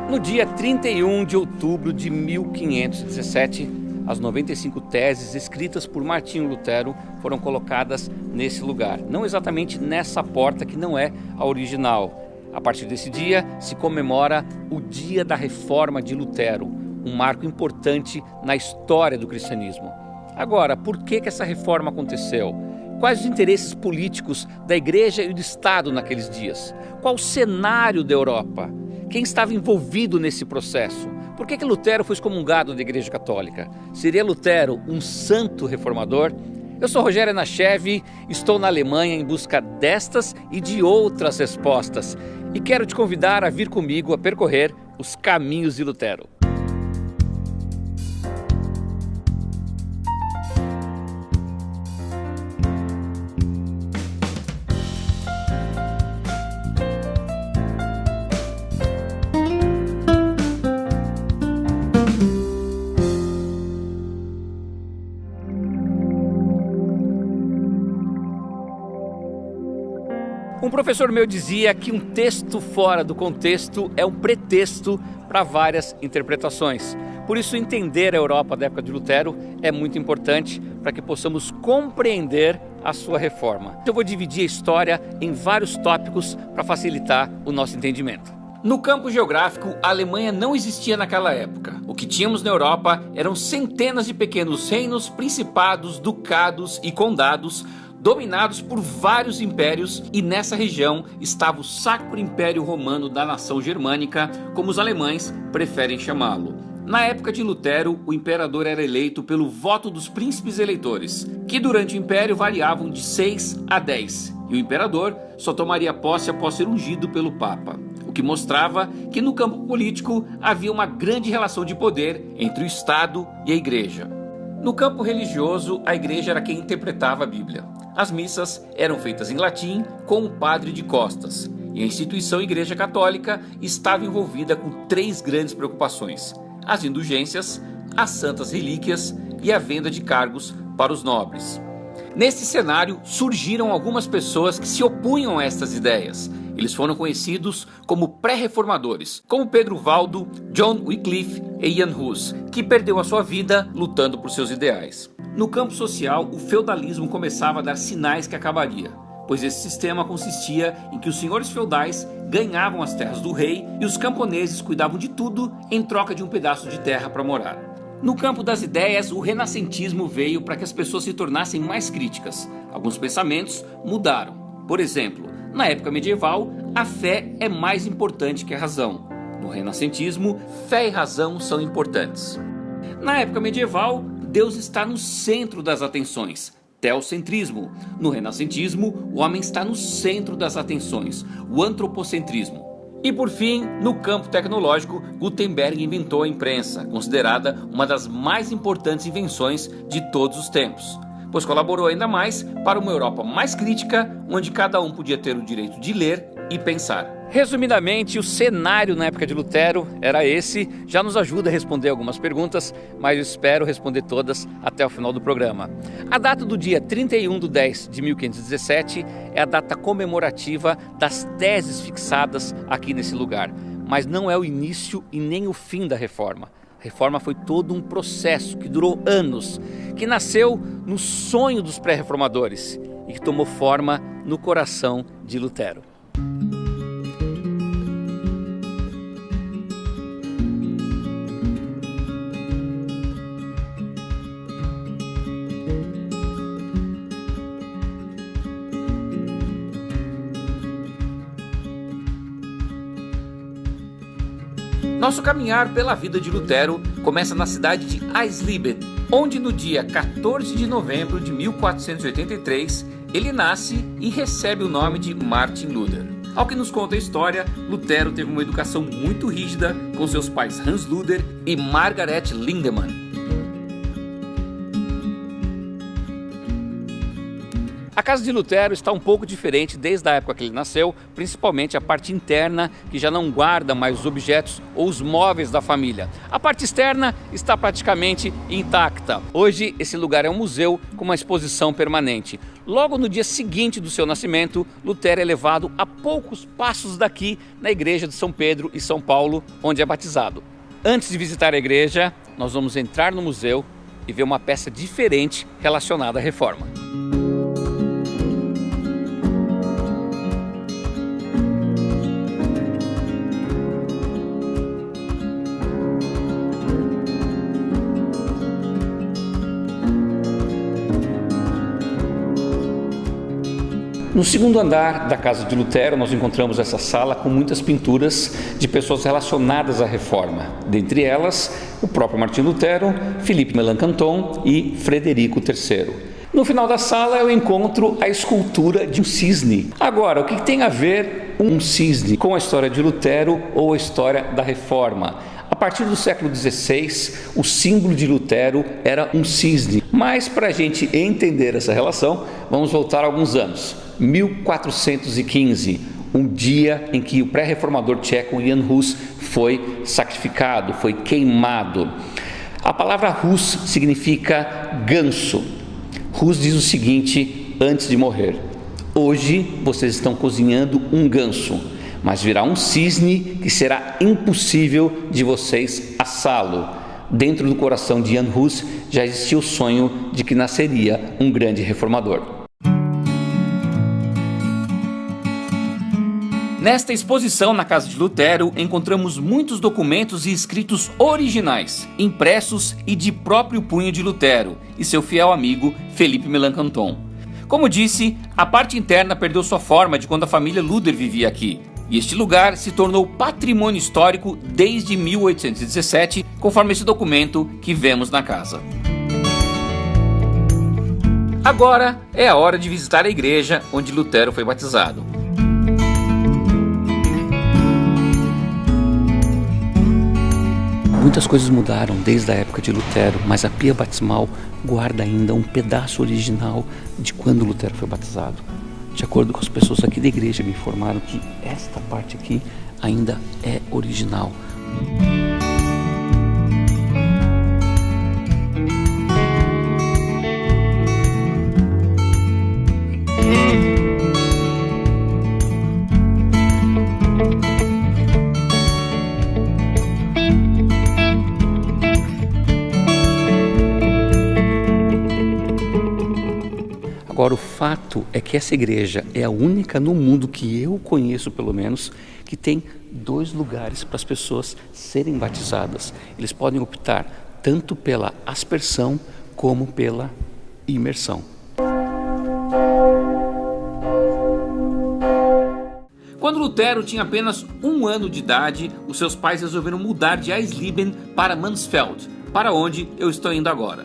No dia 31 de outubro de 1517, as 95 teses escritas por Martinho Lutero foram colocadas nesse lugar. Não exatamente nessa porta que não é a original. A partir desse dia se comemora o Dia da Reforma de Lutero, um marco importante na história do cristianismo. Agora, por que essa reforma aconteceu? Quais os interesses políticos da Igreja e do Estado naqueles dias? Qual o cenário da Europa? Quem estava envolvido nesse processo? Por que Lutero foi excomungado da Igreja Católica? Seria Lutero um santo reformador? Eu sou Rogério Nachev, estou na Alemanha em busca destas e de outras respostas. E quero te convidar a vir comigo a percorrer os caminhos de Lutero. Um professor meu dizia que um texto fora do contexto é um pretexto para várias interpretações. Por isso, entender a Europa da época de Lutero é muito importante para que possamos compreender a sua reforma. Eu vou dividir a história em vários tópicos para facilitar o nosso entendimento. No campo geográfico, a Alemanha não existia naquela época. O que tínhamos na Europa eram centenas de pequenos reinos, principados, ducados e condados, dominados por vários impérios, e nessa região estava o Sacro Império Romano da nação germânica, como os alemães preferem chamá-lo. Na época de Lutero, o imperador era eleito pelo voto dos príncipes eleitores, que durante o império variavam de 6 a 10, e o imperador só tomaria posse após ser ungido pelo Papa, o que mostrava que no campo político havia uma grande relação de poder entre o Estado e a Igreja. No campo religioso, a Igreja era quem interpretava a Bíblia. As missas eram feitas em latim com o padre de costas, e a instituição Igreja Católica estava envolvida com 3 grandes preocupações: as indulgências, as santas relíquias e a venda de cargos para os nobres. Nesse cenário surgiram algumas pessoas que se opunham a estas ideias. Eles foram conhecidos como pré-reformadores, como Pedro Valdo, John Wycliffe e Jan Hus, que perdeu a sua vida lutando por seus ideais. No campo social, o feudalismo começava a dar sinais que acabaria, pois esse sistema consistia em que os senhores feudais ganhavam as terras do rei e os camponeses cuidavam de tudo em troca de um pedaço de terra para morar. No campo das ideias, o renascentismo veio para que as pessoas se tornassem mais críticas. Alguns pensamentos mudaram. Por exemplo, na época medieval, a fé é mais importante que a razão. No renascentismo, fé e razão são importantes. Na época medieval, Deus está no centro das atenções, teocentrismo. No renascentismo, o homem está no centro das atenções, o antropocentrismo. E por fim, no campo tecnológico, Gutenberg inventou a imprensa, considerada uma das mais importantes invenções de todos os tempos, pois colaborou ainda mais para uma Europa mais crítica, onde cada um podia ter o direito de ler e pensar. Resumidamente, o cenário na época de Lutero era esse. Já nos ajuda a responder algumas perguntas, mas eu espero responder todas até o final do programa. A data do dia 31/10/1517 é a data comemorativa das teses fixadas aqui nesse lugar, mas não é o início e nem o fim da reforma. A reforma foi todo um processo que durou anos, que nasceu no sonho dos pré-reformadores e que tomou forma no coração de Lutero. Nosso caminhar pela vida de Lutero começa na cidade de Eisleben, onde no dia 14 de novembro de 1483 ele nasce e recebe o nome de Martin Luther. Ao que nos conta a história, Lutero teve uma educação muito rígida com seus pais Hans Luther e Margaret Lindemann. A casa de Lutero está um pouco diferente desde a época que ele nasceu, principalmente a parte interna, que já não guarda mais os objetos ou os móveis da família. A parte externa está praticamente intacta. Hoje esse lugar é um museu com uma exposição permanente. Logo no dia seguinte do seu nascimento, Lutero é levado a poucos passos daqui na igreja de São Pedro e São Paulo, onde é batizado. Antes de visitar a igreja, nós vamos entrar no museu e ver uma peça diferente relacionada à reforma. No segundo andar da casa de Lutero, nós encontramos essa sala com muitas pinturas de pessoas relacionadas à reforma. Dentre elas, o próprio Martinho Lutero, Philippe Melanchthon e Frederico III. No final da sala eu encontro a escultura de um cisne. Agora, o que tem a ver um cisne com a história de Lutero ou a história da reforma? A partir do século XVI, o símbolo de Lutero era um cisne. Mas para a gente entender essa relação, vamos voltar alguns anos. 1415, um dia em que o pré-reformador tcheco Jan Hus foi sacrificado, foi queimado. A palavra Hus significa ganso. Hus diz o seguinte antes de morrer: hoje vocês estão cozinhando um ganso, mas virá um cisne que será impossível de vocês assá-lo. Dentro do coração de Jan Hus já existia o sonho de que nasceria um grande reformador. Nesta exposição na casa de Lutero, encontramos muitos documentos e escritos originais, impressos e de próprio punho de Lutero e seu fiel amigo Philippe Melanchthon. Como disse, a parte interna perdeu sua forma de quando a família Luder vivia aqui, e este lugar se tornou patrimônio histórico desde 1817, conforme esse documento que vemos na casa. Agora é a hora de visitar a igreja onde Lutero foi batizado. Muitas coisas mudaram desde a época de Lutero, mas a pia batismal guarda ainda um pedaço original de quando Lutero foi batizado. De acordo com as pessoas aqui da igreja, me informaram que esta parte aqui ainda é original. Agora, o fato é que essa igreja é a única no mundo que eu conheço, pelo menos, que tem 2 lugares para as pessoas serem batizadas. Eles podem optar tanto pela aspersão como pela imersão. Quando Lutero tinha apenas 1 ano de idade, os seus pais resolveram mudar de Eisleben para Mansfeld, para onde eu estou indo agora.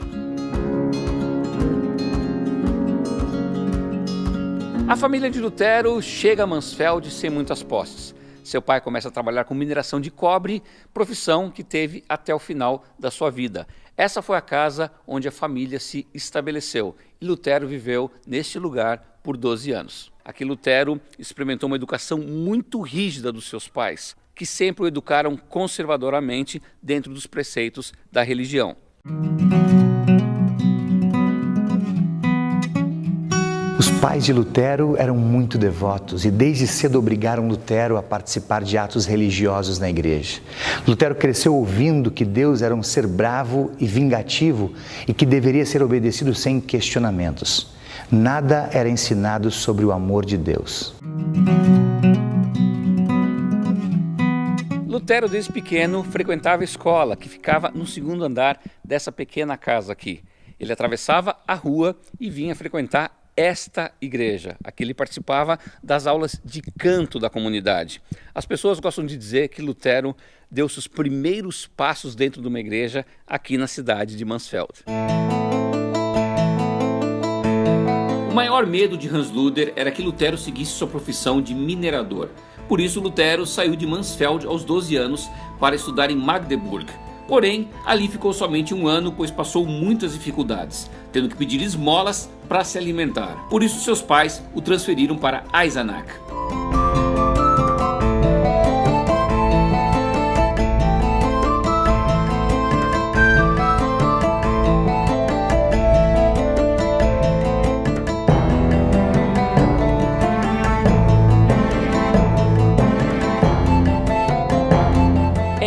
A família de Lutero chega a Mansfeld sem muitas posses. Seu pai começa a trabalhar com mineração de cobre, profissão que teve até o final da sua vida. Essa foi a casa onde a família se estabeleceu e Lutero viveu neste lugar por 12 anos. Aqui Lutero experimentou uma educação muito rígida dos seus pais, que sempre o educaram conservadoramente dentro dos preceitos da religião. Os pais de Lutero eram muito devotos e desde cedo obrigaram Lutero a participar de atos religiosos na igreja. Lutero cresceu ouvindo que Deus era um ser bravo e vingativo e que deveria ser obedecido sem questionamentos. Nada era ensinado sobre o amor de Deus. Lutero, desde pequeno, frequentava a escola, que ficava no 2º andar dessa pequena casa aqui. Ele atravessava a rua e vinha frequentar esta igreja. Aqui ele participava das aulas de canto da comunidade. As pessoas gostam de dizer que Lutero deu seus primeiros passos dentro de uma igreja aqui na cidade de Mansfeld. O maior medo de Hans Luther era que Lutero seguisse sua profissão de minerador. Por isso Lutero saiu de Mansfeld aos 12 anos para estudar em Magdeburg. Porém, ali ficou somente 1 ano, pois passou muitas dificuldades, tendo que pedir esmolas para se alimentar. Por isso seus pais o transferiram para Eisenach.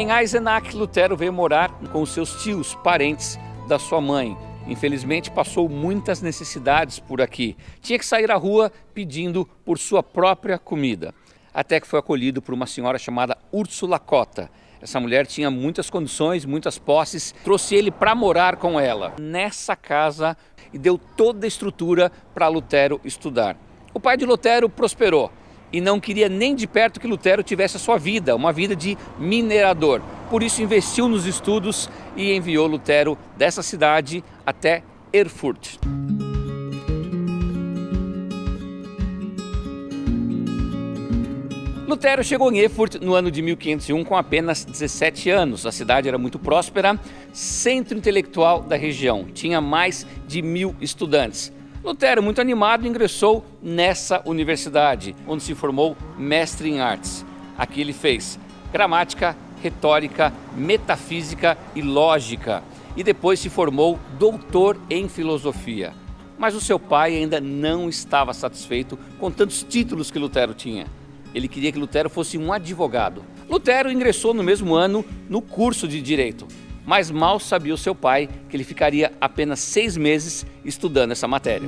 Em Eisenach, Lutero veio morar com os seus tios, parentes da sua mãe. Infelizmente, passou muitas necessidades por aqui. Tinha que sair à rua pedindo por sua própria comida. Até que foi acolhido por uma senhora chamada Úrsula Cotta. Essa mulher tinha muitas condições, muitas posses, trouxe ele para morar com ela nessa casa e deu toda a estrutura para Lutero estudar. O pai de Lutero prosperou e não queria nem de perto que Lutero tivesse a sua vida, uma vida de minerador. Por isso investiu nos estudos e enviou Lutero dessa cidade até Erfurt. Lutero chegou em Erfurt no ano de 1501 com apenas 17 anos. A cidade era muito próspera, centro intelectual da região. Tinha mais de 1000 estudantes. Lutero, muito animado, ingressou nessa universidade, onde se formou mestre em artes. Aqui ele fez gramática, retórica, metafísica e lógica. E depois se formou doutor em filosofia. Mas o seu pai ainda não estava satisfeito com tantos títulos que Lutero tinha. Ele queria que Lutero fosse um advogado. Lutero ingressou no mesmo ano no curso de Direito, mas mal sabia o seu pai que ele ficaria apenas 6 meses estudando essa matéria.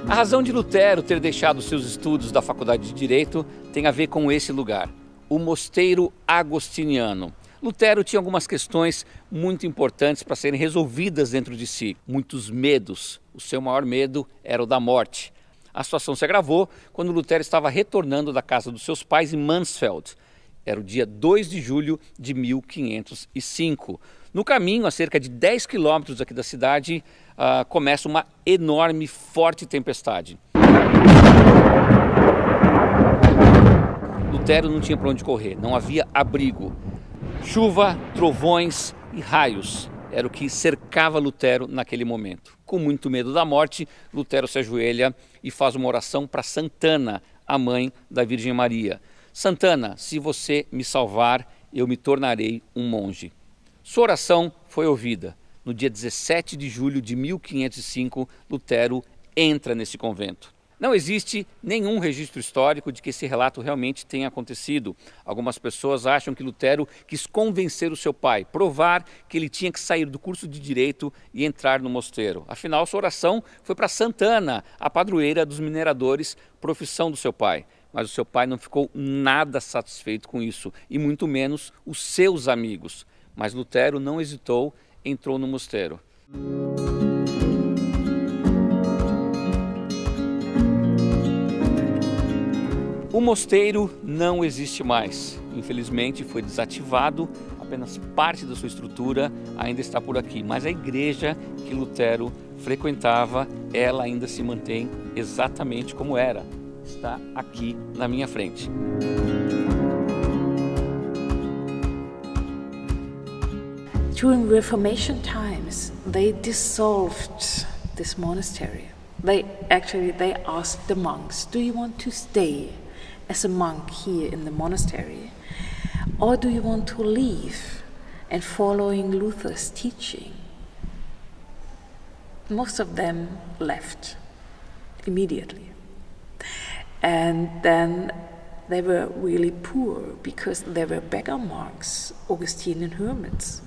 A razão de Lutero ter deixado seus estudos da Faculdade de Direito tem a ver com esse lugar, o Mosteiro Agostiniano. Lutero tinha algumas questões muito importantes para serem resolvidas dentro de si, muitos medos. O seu maior medo era o da morte. A situação se agravou quando Lutero estava retornando da casa dos seus pais em Mansfeld. Era o dia 2 de julho de 1505. No caminho, a cerca de 10 quilômetros aqui da cidade, começa uma enorme, forte tempestade. Lutero não tinha para onde correr, não havia abrigo. Chuva, trovões e raios era o que cercava Lutero naquele momento. Com muito medo da morte, Lutero se ajoelha e faz uma oração para Santana, a mãe da Virgem Maria. Santana, se você me salvar, eu me tornarei um monge. Sua oração foi ouvida. No dia 17 de julho de 1505, Lutero entra nesse convento. Não existe nenhum registro histórico de que esse relato realmente tenha acontecido. Algumas pessoas acham que Lutero quis convencer o seu pai, provar que ele tinha que sair do curso de Direito e entrar no mosteiro. Afinal, sua oração foi para Santana, a padroeira dos mineradores, profissão do seu pai. Mas o seu pai não ficou nada satisfeito com isso, e muito menos os seus amigos. Mas Lutero não hesitou, entrou no mosteiro. O mosteiro não existe mais. Infelizmente foi desativado, apenas parte da sua estrutura ainda está por aqui. Mas a igreja que Lutero frequentava, ela ainda se mantém exatamente como era. Está aqui na minha frente. During Reformation times, they dissolved this monastery. They asked the monks, do you want to stay as a monk here in the monastery? Or do you want to leave and following Luther's teaching? Most of them left immediately. And then they were really poor because they were beggar monks, Augustinian hermits.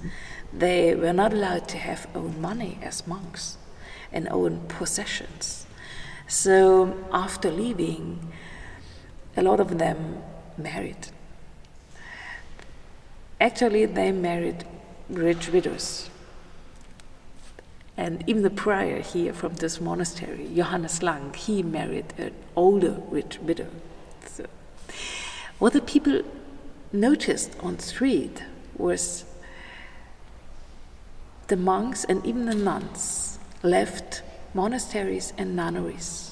They were not allowed to have own money as monks and own possessions. So after leaving, a lot of them married. Actually, they married rich widows. And even the prior here from this monastery, Johannes Lang, he married an older rich widow. So, what the people noticed on the street was the monks and even the nuns left monasteries and nunneries.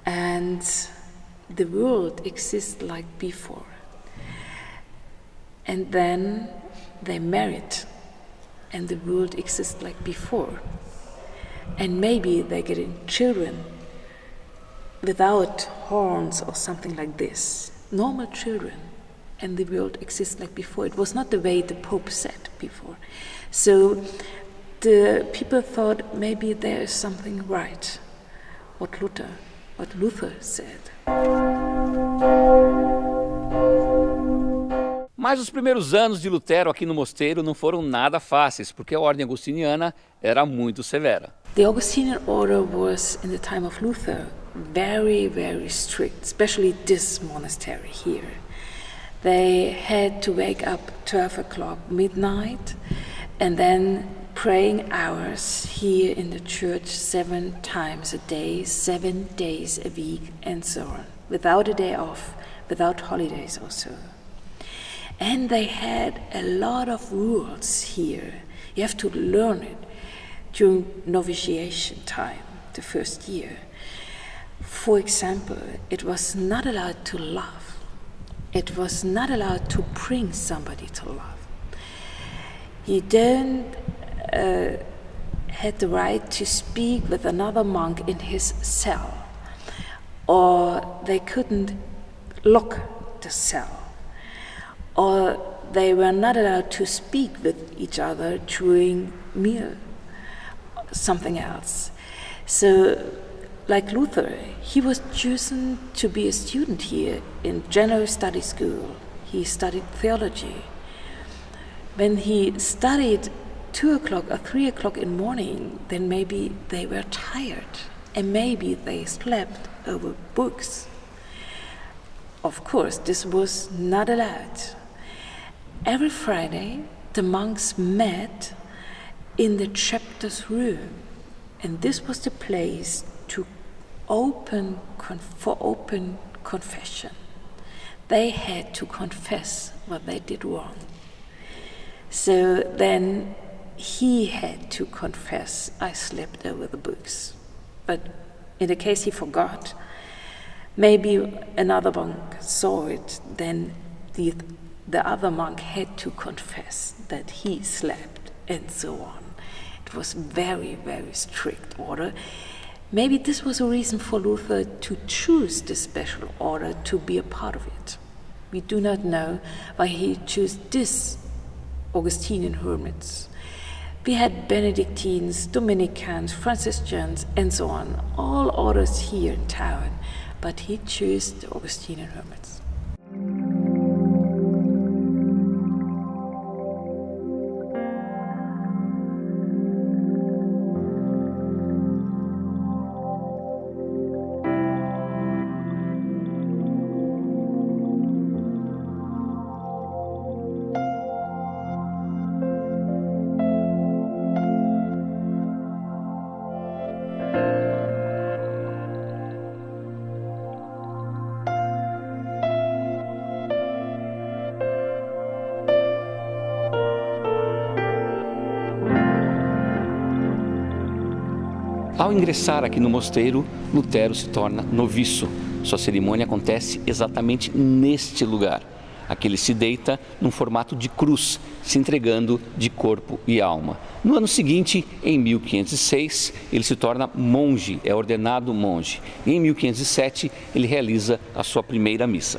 And the world exists like before. And then they married, and the world exists like before. And maybe they're getting children without horns or something like this. Normal children, and the world exists like before. It was not the way the Pope said before. So the people thought maybe there is something right, what Luther said. Mas os primeiros anos de Lutero aqui no mosteiro não foram nada fáceis, porque a ordem agostiniana era muito severa. The Augustinian order was, in the time of Luther, very, very strict, especially this monastery here. They had to wake up 12 o'clock midnight and then praying hours here in the church 7 times a day, 7 days a week, and so on, without a day off, without holidays also. And they had a lot of rules here. You have to learn it during novitiation time, the first year. For example, it was not allowed to laugh. It was not allowed to bring somebody to laugh. You don't had the right to speak with another monk in his cell, or they couldn't lock the cell, or they were not allowed to speak with each other during meal, something else. So, like Luther, he was chosen to be a student here in General Study School. He studied theology. When he studied 2 o'clock or 3 o'clock in the morning, then maybe they were tired and maybe they slept over books. Of course, this was not allowed. Every Friday, the monks met in the chapter's room, and this was the place to for open confession. They had to confess what they did wrong. So then he had to confess, I slept over the books. But in the case he forgot, maybe another monk saw it, then the other monk had to confess that he slept, and so on. It was very, very strict order. Maybe this was a reason for Luther to choose this special order to be a part of it. We do not know why he chose this Augustinian hermits. We had Benedictines, Dominicans, Franciscans, and so on, all orders here in town, but he chose the Augustinian hermits. Ao ingressar aqui no mosteiro, Lutero se torna noviço. Sua cerimônia acontece exatamente neste lugar. Aqui ele se deita num formato de cruz, se entregando de corpo e alma. No ano seguinte, em 1506, ele se torna monge, é ordenado monge. E em 1507, ele realiza a sua primeira missa.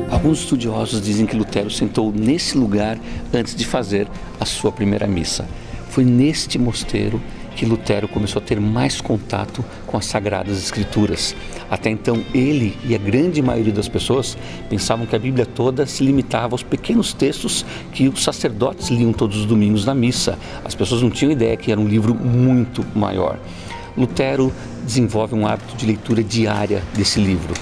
Alguns estudiosos dizem que Lutero sentou nesse lugar antes de fazer a sua primeira missa. Foi neste mosteiro que Lutero começou a ter mais contato com as Sagradas Escrituras. Até então, ele e a grande maioria das pessoas pensavam que a Bíblia toda se limitava aos pequenos textos que os sacerdotes liam todos os domingos na missa. As pessoas não tinham ideia que era um livro muito maior. Lutero desenvolve um hábito de leitura diária desse livro.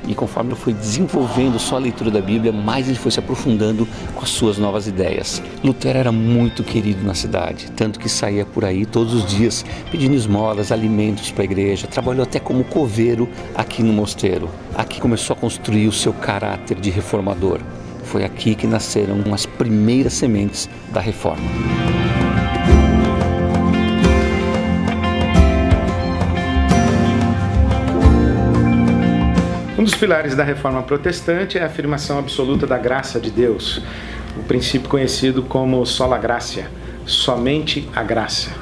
E conforme ele foi desenvolvendo só a leitura da Bíblia, mais ele foi se aprofundando com as suas novas ideias. Lutero era muito querido na cidade, tanto que saía por aí todos os dias pedindo esmolas, alimentos para a igreja. Trabalhou até como coveiro aqui no mosteiro. Aqui começou a construir o seu caráter de reformador. Foi aqui que nasceram as primeiras sementes da reforma. Um dos pilares da reforma protestante é a afirmação absoluta da graça de Deus, o princípio conhecido como sola gratia, somente a graça.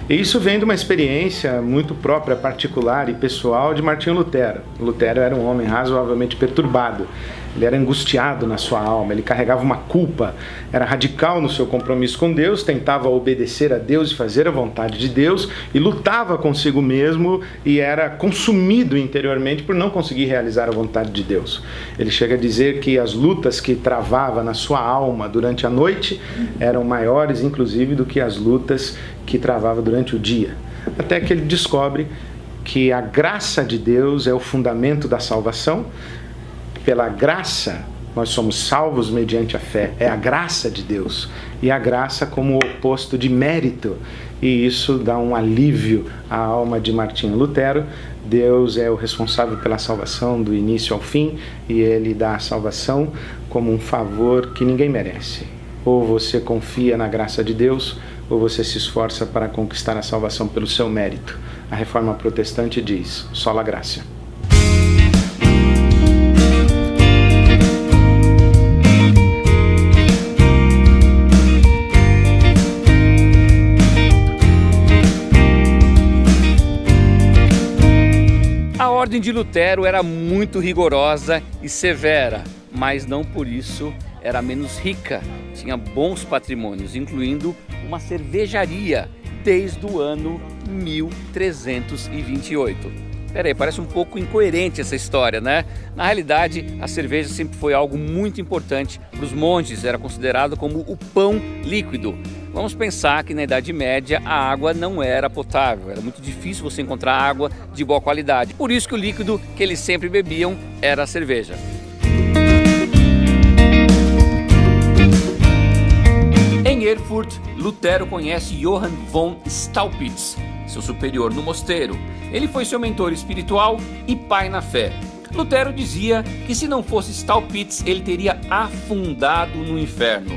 E isso vem de uma experiência muito própria, particular e pessoal de Martinho Lutero. Lutero era um homem razoavelmente perturbado, ele era angustiado na sua alma, ele carregava uma culpa, era radical no seu compromisso com Deus, tentava obedecer a Deus e fazer a vontade de Deus e lutava consigo mesmo e era consumido interiormente por não conseguir realizar a vontade de Deus. Ele chega a dizer que as lutas que travava na sua alma durante a noite eram maiores, inclusive, do que as lutas que travava durante o dia. Até que ele descobre que a graça de Deus é o fundamento da salvação. Pela graça, nós somos salvos mediante a fé. É a graça de Deus. E a graça como o oposto de mérito. E isso dá um alívio à alma de Martinho Lutero. Deus é o responsável pela salvação do início ao fim. E Ele dá a salvação como um favor que ninguém merece. Ou você confia na graça de Deus, ou você se esforça para conquistar a salvação pelo seu mérito. A reforma protestante diz, sola gratia. A ordem de Lutero era muito rigorosa e severa, mas não por isso era menos rica. Tinha bons patrimônios, incluindo uma cervejaria desde o ano 1328. Peraí, parece um pouco incoerente essa história, né? Na realidade, a cerveja sempre foi algo muito importante para os monges, era considerado como o pão líquido. Vamos pensar que na Idade Média a água não era potável, era muito difícil você encontrar água de boa qualidade. Por isso que o líquido que eles sempre bebiam era a cerveja. Em Erfurt, Lutero conhece Johann von Staupitz, seu superior no mosteiro. Ele foi seu mentor espiritual e pai na fé. Lutero dizia que se não fosse Staupitz, ele teria afundado no inferno.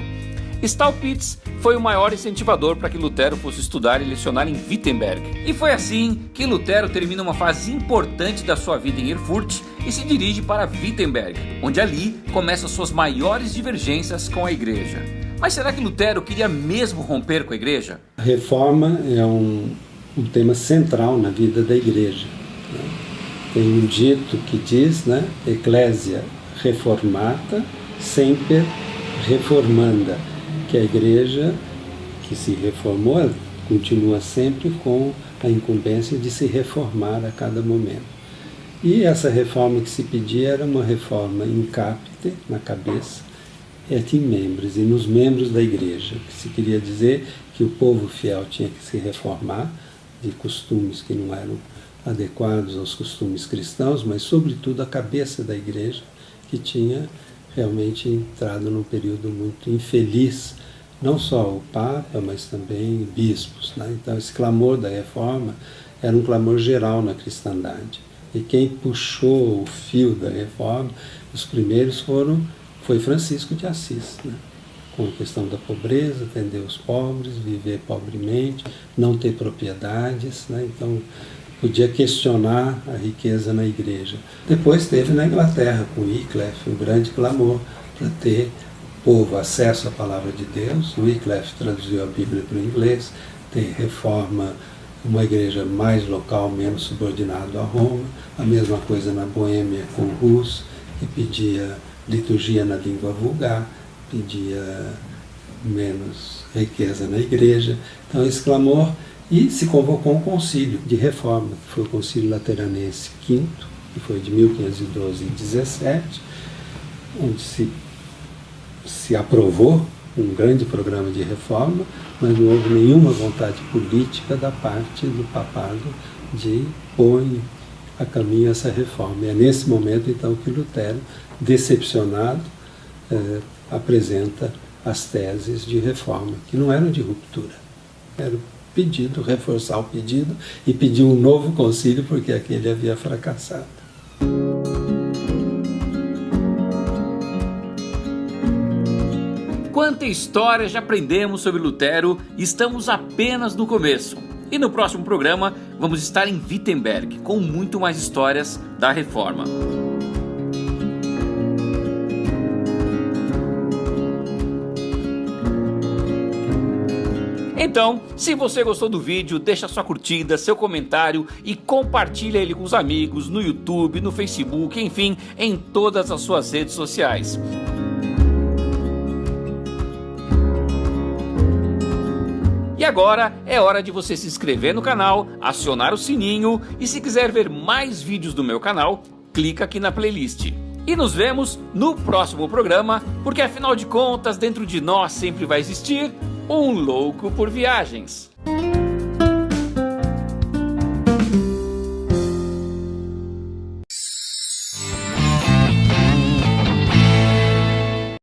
Staupitz foi o maior incentivador para que Lutero fosse estudar e lecionar em Wittenberg. E foi assim que Lutero termina uma fase importante da sua vida em Erfurt e se dirige para Wittenberg, onde ali começam suas maiores divergências com a igreja. Mas será que Lutero queria mesmo romper com a igreja? A reforma é um tema central na vida da igreja. Tem um dito que diz, Ecclesia reformata semper reformanda, que a igreja que se reformou ela continua sempre com a incumbência de se reformar a cada momento. E essa reforma que se pedia era uma reforma in capite, na cabeça, et in membris, e nos membros da igreja, que se queria dizer que o povo fiel tinha que se reformar de costumes que não eram adequados aos costumes cristãos, mas sobretudo a cabeça da igreja, que tinha realmente entrado num período muito infeliz, não só o Papa, mas também bispos. Então esse clamor da reforma era um clamor geral na cristandade. E quem puxou o fio da reforma, os primeiros foi Francisco de Assis, com a questão da pobreza, atender os pobres, viver pobremente, não ter propriedades, então podia questionar a riqueza na igreja. Depois teve na Inglaterra, com Wycliffe, um grande clamor para ter o povo acesso à palavra de Deus. Wycliffe traduziu a Bíblia para o inglês, tem reforma, uma igreja mais local, menos subordinado a Roma, a mesma coisa na Boêmia com Hus, que pedia liturgia na língua vulgar, pedia menos riqueza na igreja. Então esse clamor, e se convocou um concílio de reforma, que foi o Concílio Lateranense V, que foi de 1512 e 17, onde se aprovou um grande programa de reforma, mas não houve nenhuma vontade política da parte do papado de pôr a caminho essa reforma. E é nesse momento, então, que Lutero, decepcionado, apresenta as teses de reforma, que não eram de ruptura, era o pedido, reforçar o pedido e pedir um novo concílio, porque aquele havia fracassado. Quanta história já aprendemos sobre Lutero e estamos apenas no começo. E no próximo programa vamos estar em Wittenberg com muito mais histórias da Reforma. Então, se você gostou do vídeo, deixa sua curtida, seu comentário e compartilha ele com os amigos no YouTube, no Facebook, enfim, em todas as suas redes sociais. E agora é hora de você se inscrever no canal, acionar o sininho e se quiser ver mais vídeos do meu canal, clica aqui na playlist. E nos vemos no próximo programa, porque afinal de contas, dentro de nós sempre vai existir um louco por viagens.